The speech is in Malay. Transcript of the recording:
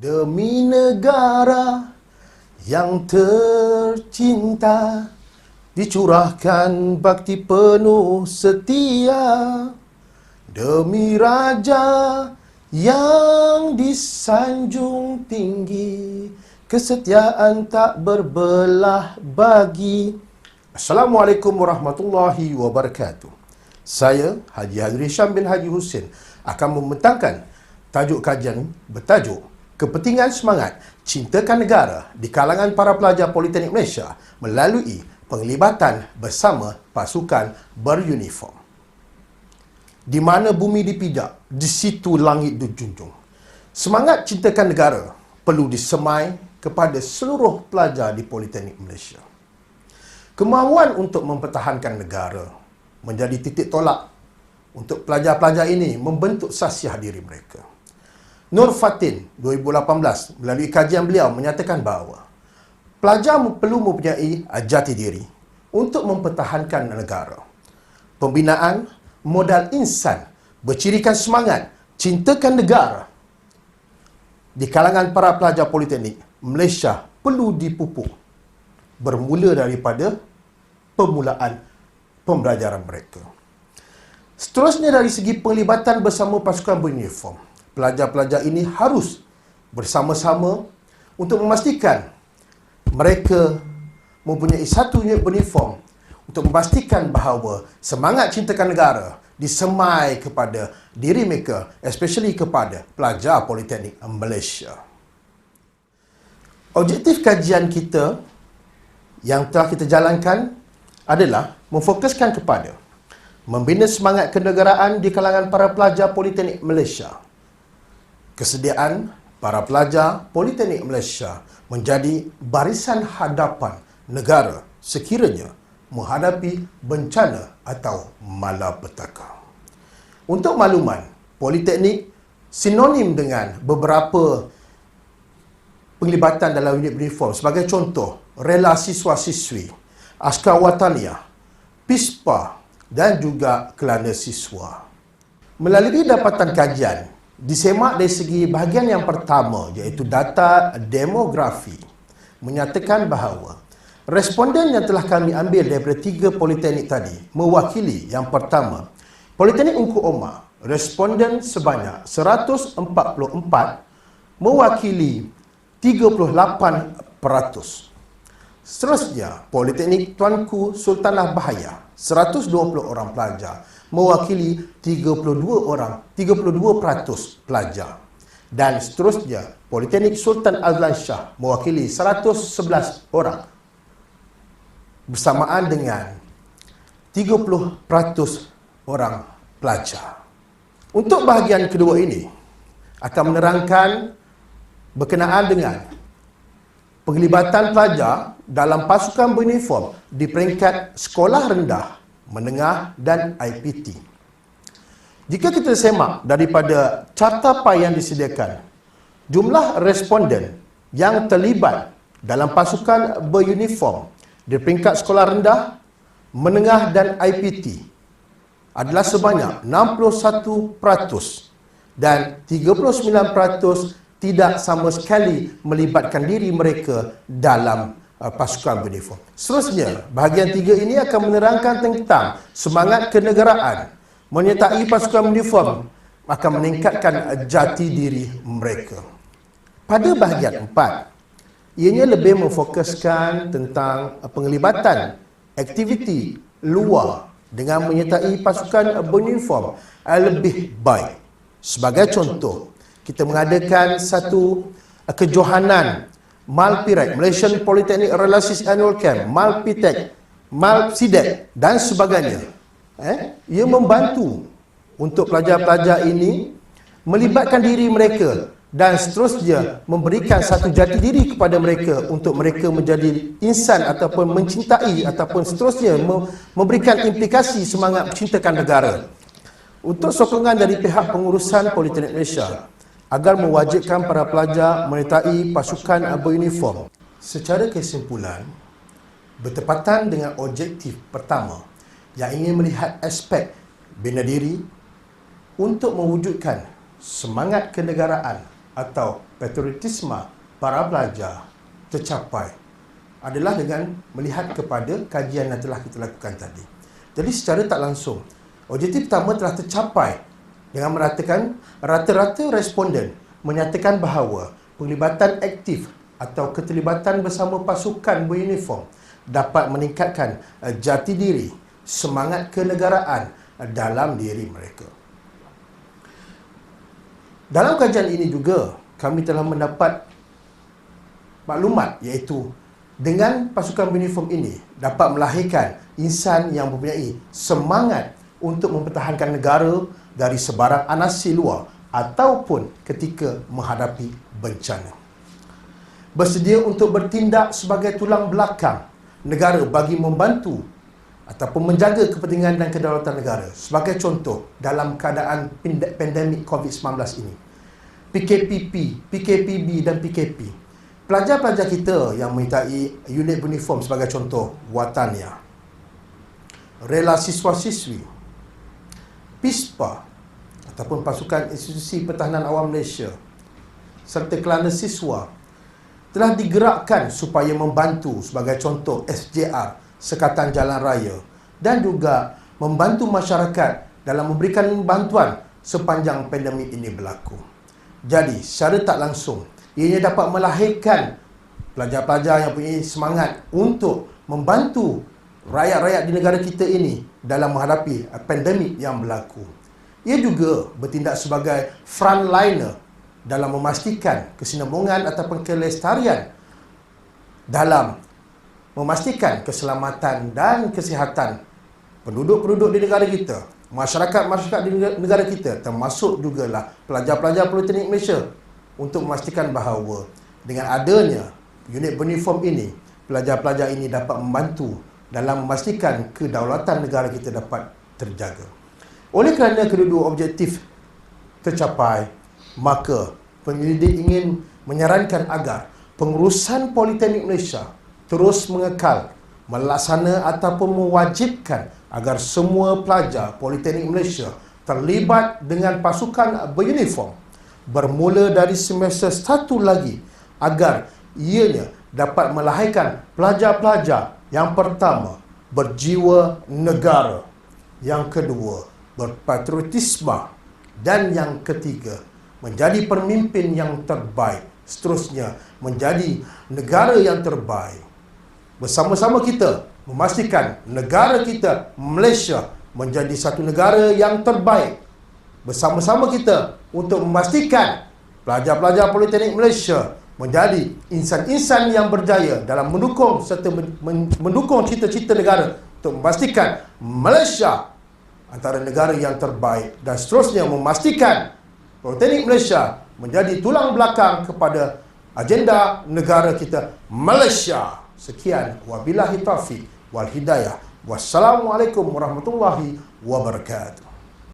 Demi negara yang tercinta, dicurahkan bakti penuh setia. Demi raja yang disanjung tinggi, kesetiaan tak berbelah bagi. Assalamualaikum warahmatullahi wabarakatuh. Saya, Haji Hazri Syam bin Haji Hussein, akan membentangkan tajuk kajian bertajuk Kepentingan Semangat Cintakan Negara di kalangan para pelajar Politeknik Malaysia melalui penglibatan bersama pasukan beruniform. Di mana bumi dipijak, di situ langit dijunjung. Semangat cintakan negara perlu disemai kepada seluruh pelajar di Politeknik Malaysia. Kemahuan untuk mempertahankan negara menjadi titik tolak untuk pelajar-pelajar ini membentuk sasiah diri mereka. Nur Fatin 2018 melalui kajian beliau menyatakan bahawa pelajar perlu mempunyai jati diri untuk mempertahankan negara. Pembinaan modal insan bercirikan semangat cintakan negara di kalangan para pelajar Politeknik Malaysia perlu dipupuk bermula daripada permulaan pembelajaran mereka. Seterusnya, dari segi penglibatan bersama pasukan beruniform, pelajar-pelajar ini harus bersama-sama untuk memastikan mereka mempunyai satu unit uniform untuk memastikan bahawa semangat cintakan negara disemai kepada diri mereka, especially kepada pelajar Politeknik Malaysia. Objektif kajian kita yang telah kita jalankan adalah memfokuskan kepada membina semangat kenegaraan di kalangan para pelajar Politeknik Malaysia. Kesediaan para pelajar Politeknik Malaysia menjadi barisan hadapan negara sekiranya menghadapi bencana atau malapetaka. Untuk makluman, Politeknik sinonim dengan beberapa penglibatan dalam unit uniform. Sebagai contoh, rela siswa-siswi, askar wataniah, PISPA dan juga kelana siswa. Melalui dapatan kajian, disemak dari segi bahagian yang pertama, iaitu data demografi, menyatakan bahawa responden yang telah kami ambil daripada 3 politeknik tadi mewakili yang pertama, Politeknik Ungku Omar, responden sebanyak 144 mewakili 38%. Seterusnya, Politeknik Tuanku Sultanah Bahaya, 120 orang pelajar mewakili 32% pelajar. Dan seterusnya, Politeknik Sultan Azlan Shah mewakili 111 orang bersamaan dengan 30% orang pelajar. Untuk bahagian kedua ini akan menerangkan berkenaan dengan penglibatan pelajar dalam pasukan beruniform di peringkat sekolah rendah, menengah dan IPT. Jika kita semak daripada carta pie yang disediakan, jumlah responden yang terlibat dalam pasukan beruniform di peringkat sekolah rendah, menengah dan IPT adalah sebanyak 61% dan 39% tidak sama sekali melibatkan diri mereka dalam pasukan beruniform. Seterusnya, bahagian 3 ini akan menerangkan tentang semangat kenegaraan. Menyertai pasukan uniform akan meningkatkan jati diri mereka. Pada bahagian 4, ianya lebih memfokuskan tentang penglibatan aktiviti luar dengan menyertai pasukan beruniform lebih baik. Sebagai contoh, kita mengadakan satu kejohanan Malpirek, Malaysian Polytechnic Relations Annual Camp, Malpitek, Malpsidek dan sebagainya. Ia membantu untuk pelajar-pelajar ini melibatkan diri mereka dan seterusnya memberikan satu jati diri kepada mereka untuk mereka menjadi insan ataupun mencintai ataupun seterusnya memberikan implikasi semangat cintakan negara. Untuk sokongan dari pihak pengurusan Politeknik Malaysia agar mewajibkan para pelajar menyertai pasukan beruniform. Secara kesimpulan, bertepatan dengan objektif pertama yang ingin melihat aspek bina diri untuk mewujudkan semangat kenegaraan atau patriotisme para pelajar tercapai adalah dengan melihat kepada kajian yang telah kita lakukan tadi. Jadi secara tak langsung, objektif pertama telah tercapai dengan mengatakan rata-rata responden menyatakan bahawa penglibatan aktif atau keterlibatan bersama pasukan beruniform dapat meningkatkan jati diri, semangat kenegaraan dalam diri mereka. Dalam kajian ini juga, kami telah mendapat maklumat iaitu dengan pasukan beruniform ini dapat melahirkan insan yang mempunyai semangat untuk mempertahankan negara dari sebarang anasi luar ataupun ketika menghadapi bencana. Bersedia untuk bertindak sebagai tulang belakang negara bagi membantu ataupun menjaga kepentingan dan kedaulatan negara. Sebagai contoh, dalam keadaan pandemik COVID-19 ini, PKPP, PKPB dan PKP, pelajar-pelajar kita yang menyertai unit uniform sebagai contoh, Watania, Rela Siswa-Siswi, PISPA ataupun Pasukan Institusi Pertahanan Awam Malaysia serta Kelana Siswa telah digerakkan supaya membantu sebagai contoh SJR, Sekatan Jalan Raya, dan juga membantu masyarakat dalam memberikan bantuan sepanjang pandemik ini berlaku. Jadi, secara tak langsung, ianya dapat melahirkan pelajar-pelajar yang punya semangat untuk membantu rakyat-rakyat di negara kita ini dalam menghadapi pandemik yang berlaku. Ia juga bertindak sebagai frontliner dalam memastikan kesinambungan ataupun kelestarian dalam memastikan keselamatan dan kesihatan penduduk-penduduk di negara kita, masyarakat-masyarakat di negara kita, termasuk jugalah pelajar-pelajar Politeknik Malaysia, untuk memastikan bahawa dengan adanya unit beruniform ini, pelajar-pelajar ini dapat membantu dalam memastikan kedaulatan negara kita dapat terjaga. Oleh kerana kedua-dua objektif tercapai, maka penyelidik ingin menyarankan agar pengurusan Politeknik Malaysia terus mengekal melaksana ataupun mewajibkan agar semua pelajar Politeknik Malaysia terlibat dengan pasukan beruniform bermula dari semester 1 lagi, agar ianya dapat melahirkan pelajar-pelajar yang pertama berjiwa negara, yang kedua berpatriotisme, dan yang ketiga menjadi pemimpin yang terbaik, seterusnya menjadi negara yang terbaik. Bersama-sama kita memastikan negara kita, Malaysia, menjadi satu negara yang terbaik. Bersama-sama kita untuk memastikan pelajar-pelajar Politeknik Malaysia menjadi insan-insan yang berjaya dalam mendukung serta mendukung cita-cita negara untuk memastikan Malaysia antara negara yang terbaik, dan seterusnya memastikan Politeknik Malaysia menjadi tulang belakang kepada agenda negara kita, Malaysia. Sekian, wabillahi taufiq wal hidayah. Wassalamualaikum warahmatullahi wabarakatuh.